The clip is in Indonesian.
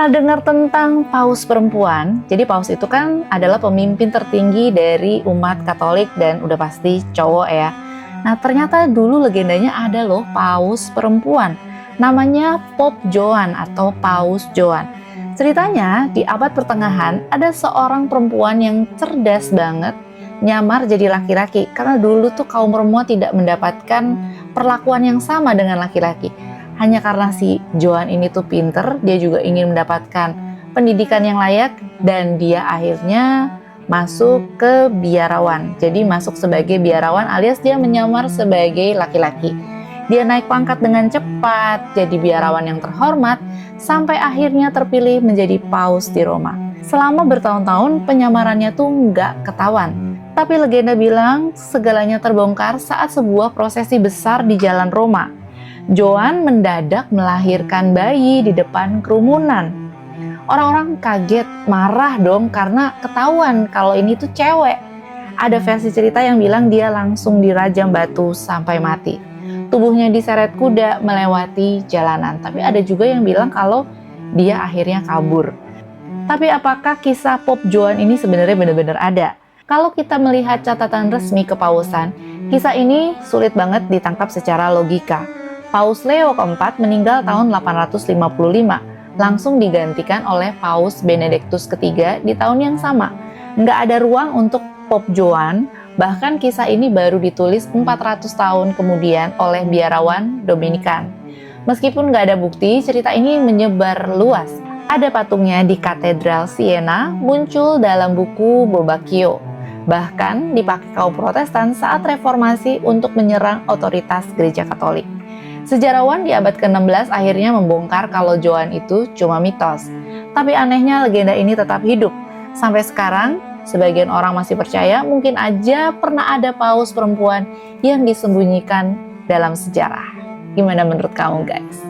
Pernah dengar tentang paus perempuan? Jadi paus itu kan adalah pemimpin tertinggi dari umat Katolik dan udah pasti cowok ya. Nah ternyata dulu legendanya ada loh paus perempuan. Namanya Pope Joan atau Paus Joan. Ceritanya di abad pertengahan ada seorang perempuan yang cerdas banget nyamar jadi laki-laki. Karena dulu tuh kaum perempuan tidak mendapatkan perlakuan yang sama dengan laki-laki. Hanya karena si Joan ini tuh pinter, dia juga ingin mendapatkan pendidikan yang layak dan dia akhirnya masuk ke biarawan. Jadi masuk sebagai biarawan alias dia menyamar sebagai laki-laki. Dia naik pangkat dengan cepat, jadi biarawan yang terhormat, sampai akhirnya terpilih menjadi paus di Roma. Selama bertahun-tahun penyamarannya tuh nggak ketahuan. Tapi legenda bilang segalanya terbongkar saat sebuah prosesi besar di jalan Roma. Joan mendadak melahirkan bayi di depan kerumunan. Orang-orang kaget, marah dong karena ketahuan kalau ini tuh cewek. Ada versi cerita yang bilang dia langsung dirajam batu sampai mati. Tubuhnya diseret kuda melewati jalanan. Tapi ada juga yang bilang kalau dia akhirnya kabur. Tapi apakah kisah Pope Joan ini sebenarnya benar-benar ada? Kalau kita melihat catatan resmi kepausan, kisah ini sulit banget ditangkap secara logika. Paus Leo keempat meninggal tahun 855, langsung digantikan oleh Paus Benedictus ketiga di tahun yang sama. Nggak ada ruang untuk Pope Joan, bahkan kisah ini baru ditulis 400 tahun kemudian oleh biarawan Dominikan. Meskipun nggak ada bukti, cerita ini menyebar luas. Ada patungnya di Katedral Siena, muncul dalam buku Bobbaccio. Bahkan dipakai kaum Protestan saat reformasi untuk menyerang otoritas gereja Katolik. Sejarawan di abad ke-16 akhirnya membongkar kalau Joan itu cuma mitos. Tapi anehnya legenda ini tetap hidup. Sampai sekarang, sebagian orang masih percaya mungkin aja pernah ada paus perempuan yang disembunyikan dalam sejarah. Gimana menurut kamu guys?